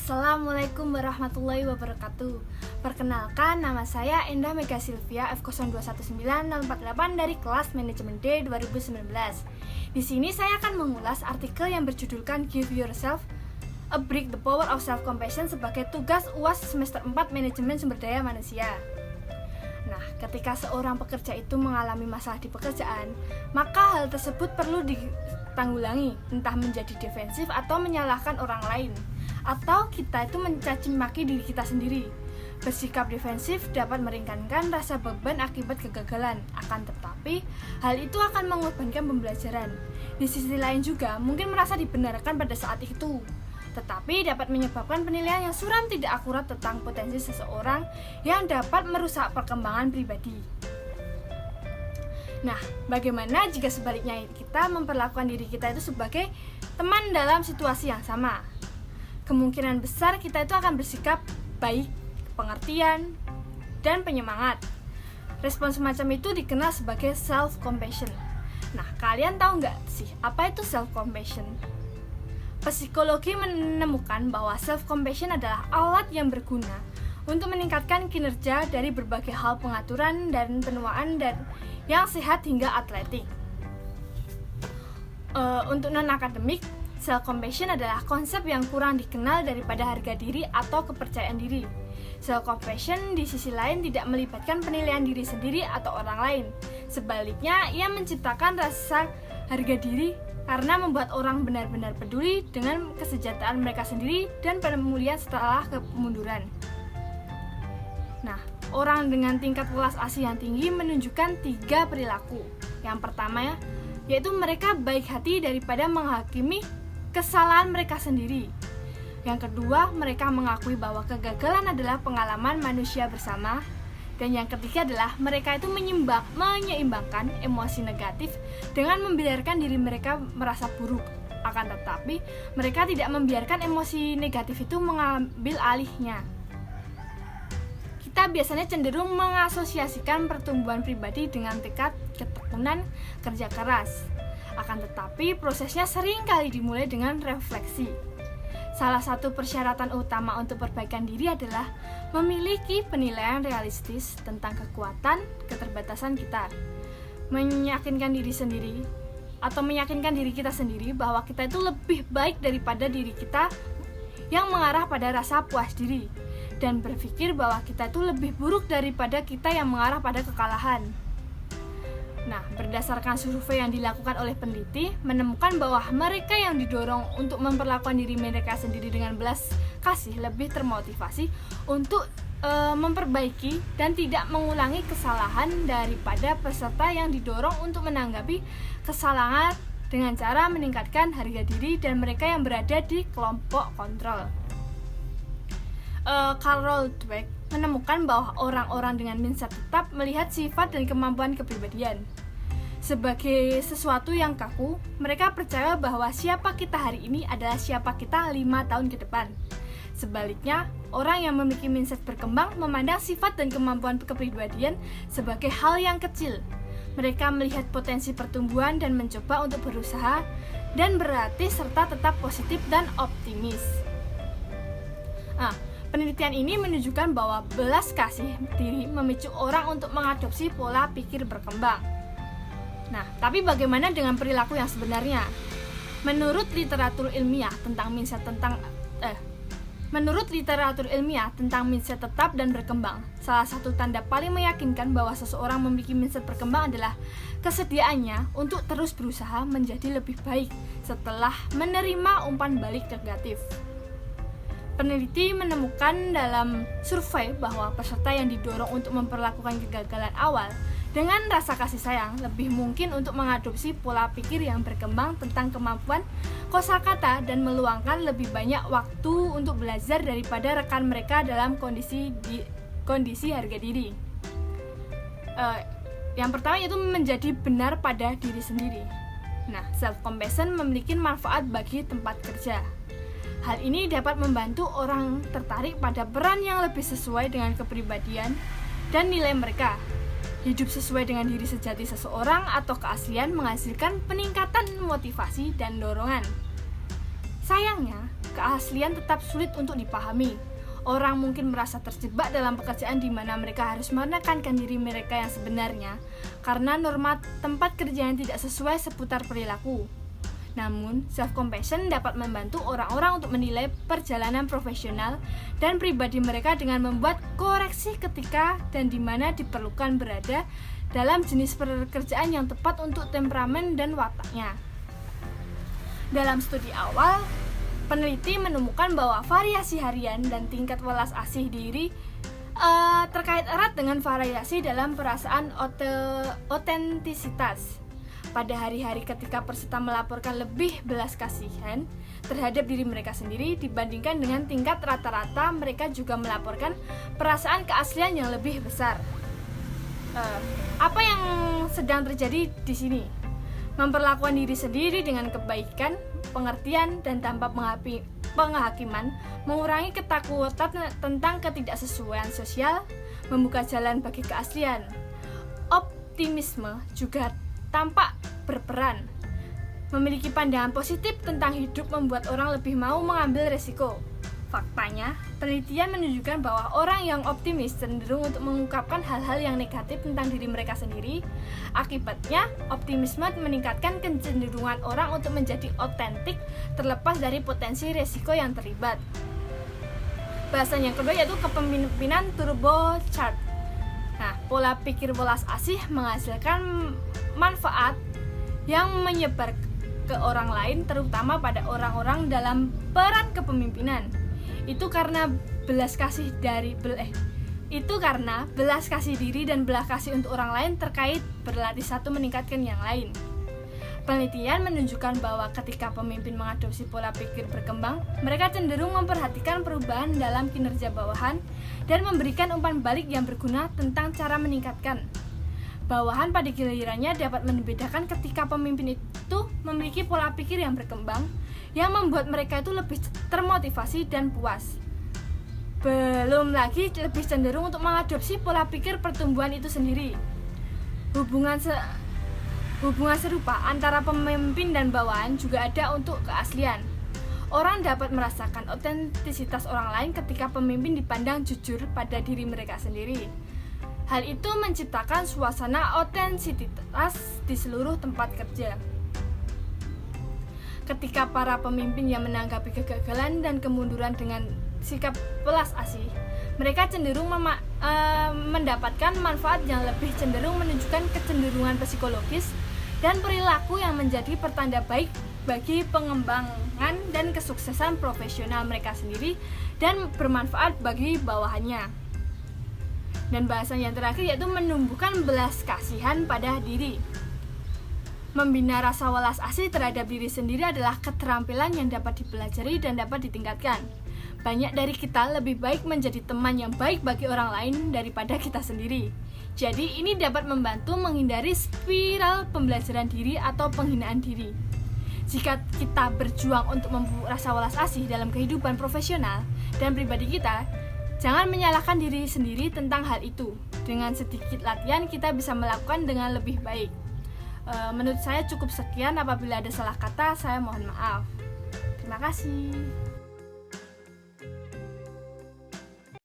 Assalamualaikum warahmatullahi wabarakatuh. Perkenalkan, nama saya Endah Mega Silvia F021948 dari kelas Manajemen D 2019. Di sini saya akan mengulas artikel yang berjudulkan Give Yourself a Break, the Power of Self-Compassion sebagai tugas UAS semester 4 Manajemen Sumber Daya Manusia. Nah, ketika seorang pekerja itu mengalami masalah di pekerjaan, maka hal tersebut perlu ditanggulangi, entah menjadi defensif atau menyalahkan orang lain, atau kita itu mencaci maki diri kita sendiri. Bersikap defensif dapat meringankan rasa beban akibat kegagalan, akan tetapi hal itu akan mengorbankan pembelajaran. Di sisi lain juga mungkin merasa dibenarkan pada saat itu, tetapi dapat menyebabkan penilaian yang suram tidak akurat tentang potensi seseorang yang dapat merusak perkembangan pribadi. Nah, bagaimana jika sebaliknya kita memperlakukan diri kita itu sebagai teman dalam situasi yang sama? Kemungkinan besar kita itu akan bersikap baik, pengertian, dan penyemangat. Respon semacam itu dikenal sebagai self-compassion. Nah, kalian tahu nggak sih apa itu self-compassion? Psikologi menemukan bahwa self-compassion adalah alat yang berguna untuk meningkatkan kinerja dari berbagai hal pengaturan dan penuaan dan yang sehat hingga atletik. Untuk non-akademik, self-compassion adalah konsep yang kurang dikenal daripada harga diri atau kepercayaan diri. Self-compassion di sisi lain tidak melibatkan penilaian diri sendiri atau orang lain. Sebaliknya, ia menciptakan rasa harga diri karena membuat orang benar-benar peduli dengan kesejahteraan mereka sendiri dan pemulihan setelah kemunduran. Nah, orang dengan tingkat welas asih yang tinggi menunjukkan 3 perilaku. Yang pertama yaitu mereka baik hati daripada menghakimi kesalahan mereka sendiri. Yang kedua, mereka mengakui bahwa kegagalan adalah pengalaman manusia bersama. Dan yang ketiga adalah mereka itu menyeimbangkan emosi negatif dengan membiarkan diri mereka merasa buruk. Akan tetapi, mereka tidak membiarkan emosi negatif itu mengambil alihnya. Kita biasanya cenderung mengasosiasikan pertumbuhan pribadi dengan tekad, ketekunan, kerja keras. Akan tetapi, prosesnya sering kali dimulai dengan refleksi. Salah satu persyaratan utama untuk perbaikan diri adalah memiliki penilaian realistis tentang kekuatan, keterbatasan kita. Meyakinkan diri kita sendiri bahwa kita itu lebih baik daripada diri kita yang mengarah pada rasa puas diri, dan berpikir bahwa kita itu lebih buruk daripada kita yang mengarah pada kekalahan. Nah, berdasarkan survei yang dilakukan oleh peneliti, menemukan bahwa mereka yang didorong untuk memperlakukan diri mereka sendiri dengan belas kasih lebih termotivasi untuk memperbaiki dan tidak mengulangi kesalahan daripada peserta yang didorong untuk menanggapi kesalahan dengan cara meningkatkan harga diri dan mereka yang berada di kelompok kontrol. Carol Dweck menemukan bahwa orang-orang dengan mindset tetap melihat sifat dan kemampuan kepribadian sebagai sesuatu yang kaku. Mereka percaya bahwa siapa kita hari ini adalah siapa kita 5 tahun ke depan. Sebaliknya, orang yang memiliki mindset berkembang memandang sifat dan kemampuan kepribadian sebagai hal yang kecil. Mereka melihat potensi pertumbuhan dan mencoba untuk berusaha dan berlatih serta tetap positif dan optimis. Penelitian ini menunjukkan bahwa belas kasih diri memicu orang untuk mengadopsi pola pikir berkembang. Nah, tapi bagaimana dengan perilaku yang sebenarnya? Menurut literatur ilmiah tentang mindset tetap dan berkembang, salah satu tanda paling meyakinkan bahwa seseorang memiliki mindset berkembang adalah kesediaannya untuk terus berusaha menjadi lebih baik setelah menerima umpan balik negatif. Peneliti menemukan dalam survei bahwa peserta yang didorong untuk memperlakukan kegagalan awal dengan rasa kasih sayang lebih mungkin untuk mengadopsi pola pikir yang berkembang tentang kemampuan kosakata dan meluangkan lebih banyak waktu untuk belajar daripada rekan mereka dalam kondisi harga diri. Yang pertama yaitu menjadi benar pada diri sendiri. Nah, self-compassion memiliki manfaat bagi tempat kerja. Hal ini dapat membantu orang tertarik pada peran yang lebih sesuai dengan kepribadian dan nilai mereka. Hidup sesuai dengan diri sejati seseorang atau keaslian menghasilkan peningkatan motivasi dan dorongan. Sayangnya, keaslian tetap sulit untuk dipahami. Orang mungkin merasa terjebak dalam pekerjaan di mana mereka harus menekankan diri mereka yang sebenarnya karena norma tempat kerja yang tidak sesuai seputar perilaku. Namun, self-compassion dapat membantu orang-orang untuk menilai perjalanan profesional dan pribadi mereka dengan membuat koreksi ketika dan di mana diperlukan berada dalam jenis pekerjaan yang tepat untuk temperamen dan wataknya. Dalam studi awal, peneliti menemukan bahwa variasi harian dan tingkat welas asih diri terkait erat dengan variasi dalam perasaan otentisitas. Pada hari-hari ketika peserta melaporkan lebih belas kasihan terhadap diri mereka sendiri dibandingkan dengan tingkat rata-rata, mereka juga melaporkan perasaan keaslian yang lebih besar. Apa yang sedang terjadi di sini? Memperlakukan diri sendiri dengan kebaikan, pengertian, dan tanpa penghakiman, mengurangi ketakutan tentang ketidaksesuaian sosial, membuka jalan bagi keaslian. Optimisme juga tampak berperan. Memiliki pandangan positif tentang hidup membuat orang lebih mau mengambil resiko. Faktanya, penelitian menunjukkan bahwa orang yang optimis cenderung untuk mengungkapkan hal-hal yang negatif tentang diri mereka sendiri. Akibatnya, optimisme meningkatkan kecenderungan orang untuk menjadi otentik terlepas dari potensi resiko yang terlibat. Bahasan yang kedua yaitu kepemimpinan turbocharged. Nah, pola pikir welas asih menghasilkan manfaat yang menyebar ke orang lain, terutama pada orang-orang dalam peran kepemimpinan. Itu karena belas kasih diri dan belas kasih untuk orang lain terkait berlatih satu meningkatkan yang lain. Penelitian menunjukkan bahwa ketika pemimpin mengadopsi pola pikir berkembang, mereka cenderung memperhatikan perubahan dalam kinerja bawahan dan memberikan umpan balik yang berguna tentang cara meningkatkan. Bawahan pada gilirannya dapat membedakan ketika pemimpin itu memiliki pola pikir yang berkembang, yang membuat mereka itu lebih termotivasi dan puas. Belum lagi lebih cenderung untuk mengadopsi pola pikir pertumbuhan itu sendiri. Hubungan serupa antara pemimpin dan bawahan juga ada untuk keaslian. Orang dapat merasakan otentisitas orang lain ketika pemimpin dipandang jujur pada diri mereka sendiri. Hal itu menciptakan suasana otentisitas di seluruh tempat kerja. Ketika para pemimpin yang menanggapi kegagalan dan kemunduran dengan sikap welas asih, mereka cenderung mendapatkan manfaat yang lebih cenderung menunjukkan kecenderungan psikologis dan perilaku yang menjadi pertanda baik bagi pengembangan dan kesuksesan profesional mereka sendiri dan bermanfaat bagi bawahannya. Dan bahasan yang terakhir yaitu menumbuhkan belas kasihan pada diri. Membina rasa welas asih terhadap diri sendiri adalah keterampilan yang dapat dipelajari dan dapat ditingkatkan. Banyak dari kita lebih baik menjadi teman yang baik bagi orang lain daripada kita sendiri. Jadi ini dapat membantu menghindari spiral pembelajaran diri atau penghinaan diri. Jika kita berjuang untuk memupuk rasa welas asih dalam kehidupan profesional dan pribadi kita, jangan menyalahkan diri sendiri tentang hal itu. Dengan sedikit latihan kita bisa melakukan dengan lebih baik. Menurut saya cukup sekian. Apabila ada salah kata, saya mohon maaf. Terima kasih.